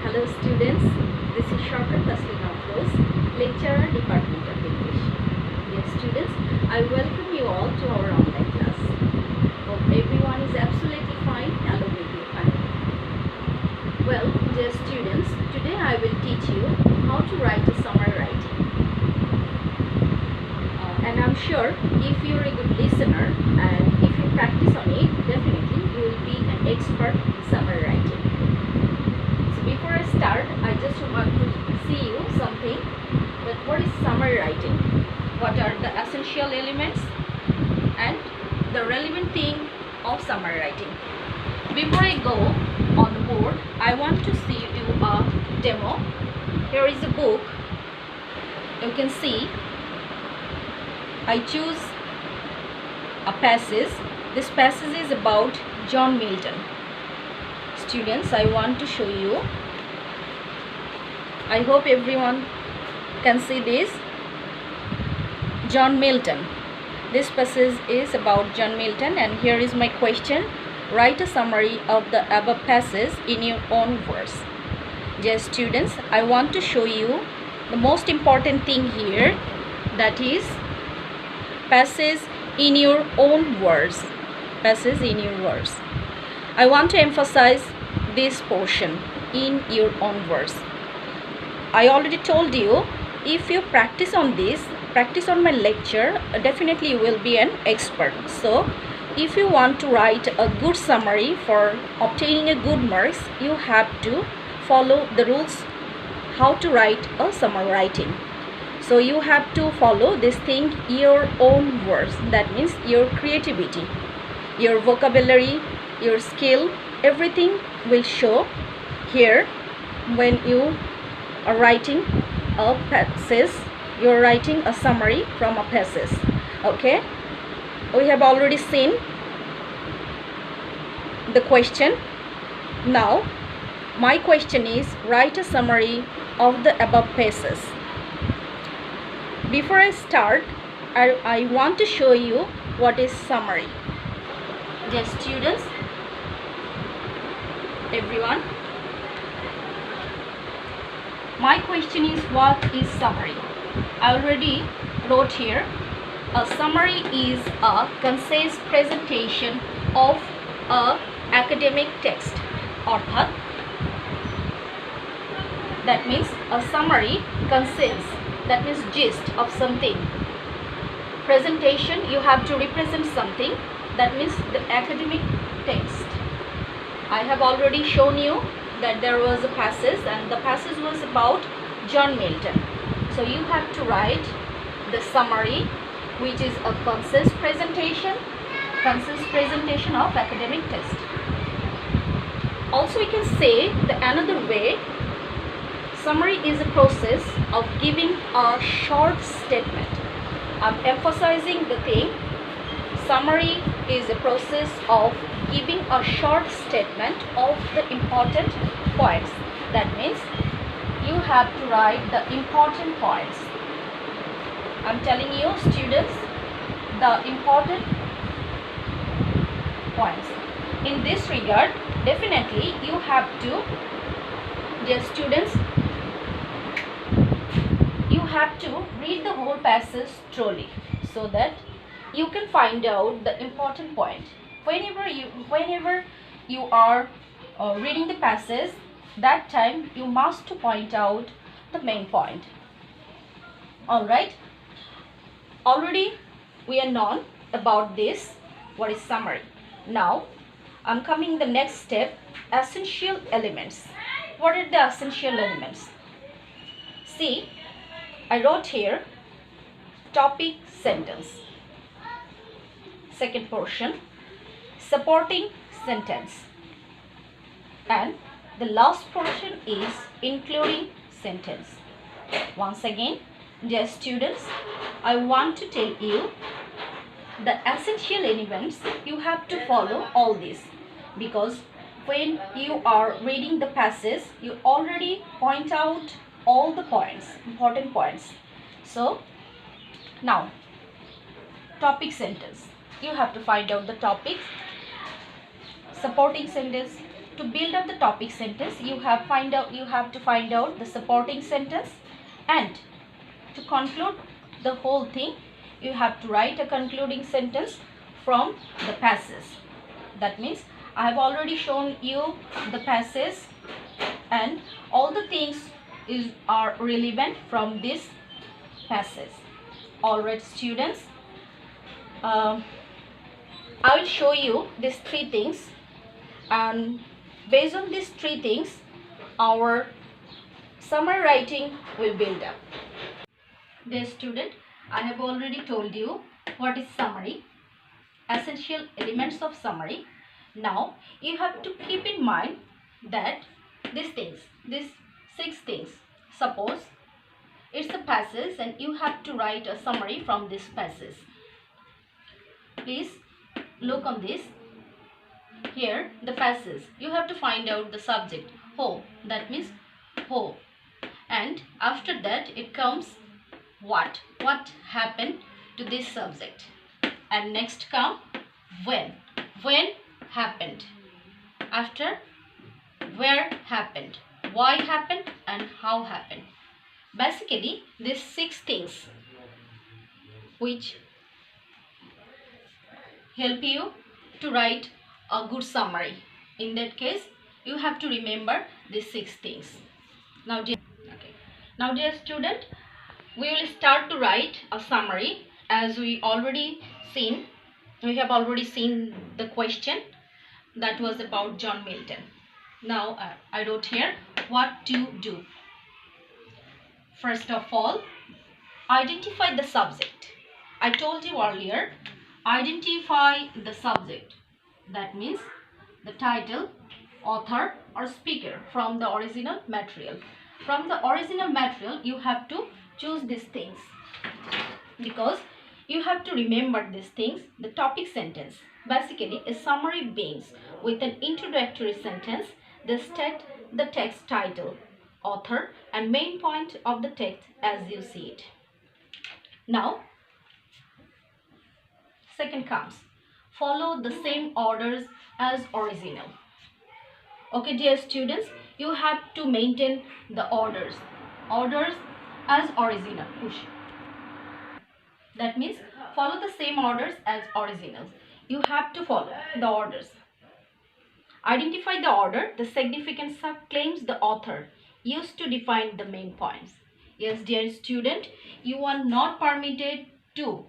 Hello students, this is sarker lecturer, Department of English. Dear students, I welcome you all to our online class. Hope everyone is absolutely fine and will be fine. Well, dear students, today I will teach you how to write a summary writing. And I'm sure if you're a good listener and if you practice on it, definitely you will be an expert in summary writing. Before I start, I just want to see you something that what is summary writing, what are the essential elements and the relevant thing of summary writing. Before I go on the board, I want to see you a demo. Here is a book. You can see I choose a passage. This passage is about John Milton. Students, I want to show you. I hope everyone can see this. John Milton. This passage is about John Milton, and here is my question. Write a summary of the above passage in your own words. Dear students, I want to show you the most important thing here, that is passage in your own words. Passage in your words. I want to emphasize this portion, in your own words. I already told you, if you practice on this, practice on my lecture, definitely you will be an expert. So if you want to write a good summary for obtaining a good marks, you have to follow the rules how to write a summary writing. So you have to follow this thing, your own words. That means your creativity, your vocabulary, your skill, everything will show here when you are writing a passage. You are writing a summary from a passage. Okay, we have already seen the question. Now my question is, write a summary of the above passage. Before I start, I want to show you what is summary. Dear students, everyone, my question is, what is summary? I already wrote here. A summary is a concise presentation of a academic text. Orthat, that means a summary consists, that means gist of something. Presentation, you have to represent something, that means the academic text. I have already shown you that there was a passage, and the passage was about John Milton. So you have to write the summary, which is a concise presentation of academic text. Also we can say the another way, summary is a process of giving a short statement. I'm emphasizing the thing. Summary is a process of giving a short statement of the important points. That means you have to write the important points. I'm telling you, students, the important points. In this regard, definitely you have to, dear students, you have to read the whole passage thoroughly so that you can find out the important point. Whenever you are reading the passage, that time you must point out the main point. Alright, already we are known about this, what is summary. Now I'm coming the next step, essential elements. What are the essential elements? See, I wrote here topic sentence. Second portion, supporting sentence, and the last portion is including sentence. Once again, dear students, I want to tell you the essential elements. You have to follow all this, because when you are reading the passage, you already point out all the points, important points. So now topic sentence, you have to find out the topic. Supporting sentence, to build up the topic sentence, you have to find out the supporting sentence, and to conclude the whole thing, you have to write a concluding sentence from the passage. That means I have already shown you the passage and all the things are relevant from this passage. Alright students, I will show you these three things, and based on these three things our summary writing will build up. Dear student, I have already told you what is summary, essential elements of summary. Now you have to keep in mind that these 6 things, suppose it's a passage and you have to write a summary from this passage. Please look on this. Here the passage, you have to find out the subject, who, that means who, and after that it comes what happened to this subject, and next come when happened, after where happened, why happened, and how happened. Basically these 6 things which help you to write a good summary. In that case you have to remember these 6 things. Now dear student, we will start to write a summary. As we have already seen the question that was about John Milton. Now I wrote here what to do. First of all, identify the subject. I told you earlier, identify the subject. That means the title, author or speaker from the original material. From the original material you have to choose these things, because you have to remember these things. The topic sentence, basically a summary begins with an introductory sentence. They state the text title, author and main point of the text as you see it. Now second comes, follow the same orders as original. Okay dear students, you have to maintain the orders as original. That means follow the same orders as originals. You have to follow the orders. Identify the order. The significant subclaims the author used to define the main points. Yes dear student, you are not permitted to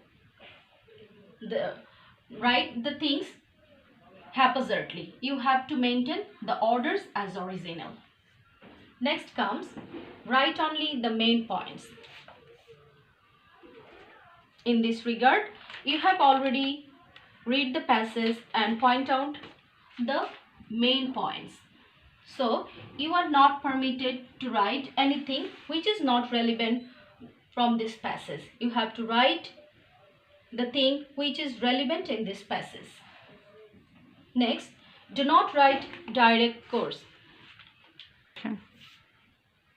write the things haphazardly. You have to maintain the orders as original. Next comes, write only the main points. In this regard, you have already read the passage and point out the main points. So you are not permitted to write anything which is not relevant from this passage. You have to write the thing which is relevant in this passage. Next, do not write direct course.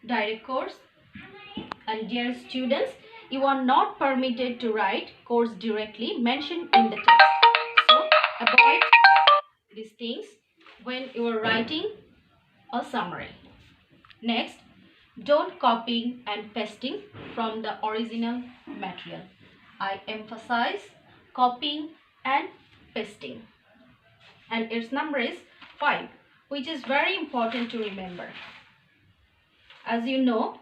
Direct course. And dear students, you are not permitted to write course directly mentioned in the text. So avoid these things when you are writing a summary. Next, don't copying and pasting from the original material. I emphasize copying and pasting. And its number is 5, which is very important to remember. As you know,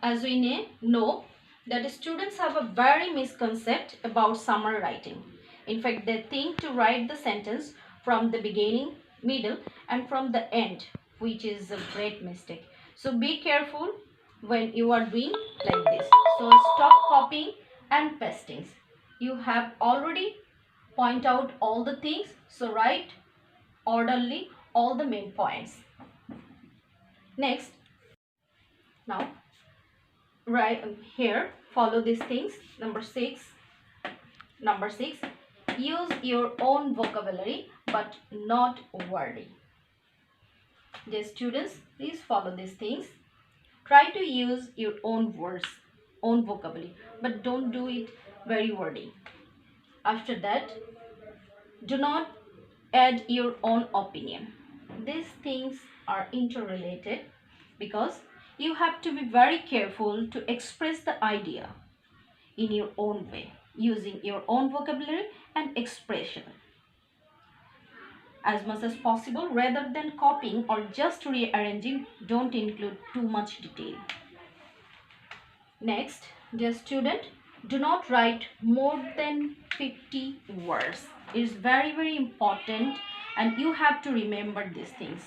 as we know that students have a very misconception about summary writing. In fact, they think to write the sentence from the beginning, middle and from the end, which is a great mistake. So be careful when you are doing like this. So stop copying and pasting. You have already point out all the things, so write orderly all the main points. Next, now right here, follow these things. Number 6, use your own vocabulary but not wordy. Dear students, please follow these things. Try to use your own words, own vocabulary, but don't do it very wordy. After that, Do not add your own opinion. These things are interrelated because you have to be very careful to express the idea in your own way, using your own vocabulary and expression as much as possible. Rather than copying or just rearranging, don't include too much detail. Next, dear student, do not write more than 50 words. It is very important, and you have to remember these things.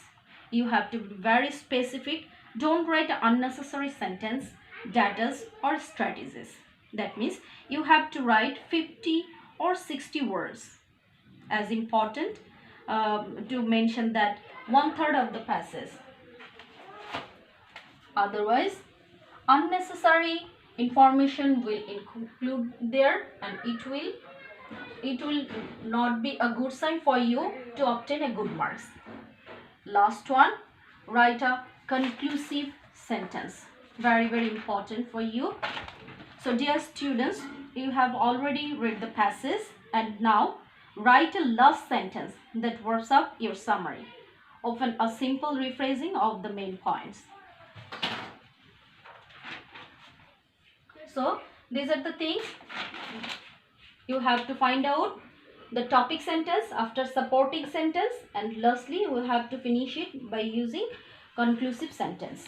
You have to be very specific. Don't write unnecessary sentence, data or strategies. That means you have to write 50 or 60 words. As important to mention that 1/3 of the passage. Otherwise, unnecessary information will include there, and it will not be a good sign for you to obtain a good marks. Last one, write a conclusive sentence. Very important for you. So dear students, you have already read the passage, and now write a last sentence that wraps up your summary, often a simple rephrasing of the main points. So these are the things you have to find out: the topic sentence after supporting sentence, and lastly you will have to finish it by using conclusive sentence.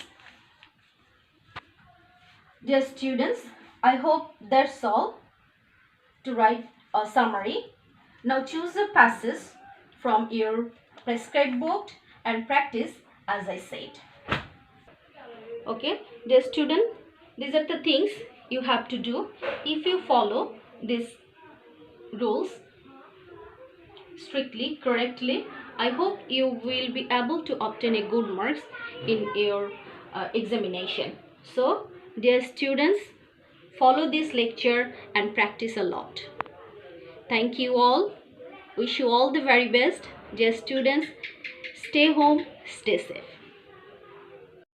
Dear students, I hope that's all to write a summary. Now choose a passage from your prescribed book and practice as I said. Okay, dear student, these are the things you have to do. If you follow these rules strictly, correctly, I hope you will be able to obtain a good marks in your examination. So, dear students, follow this lecture and practice a lot. Thank you all. Wish you all the very best. Dear students, stay home, stay safe.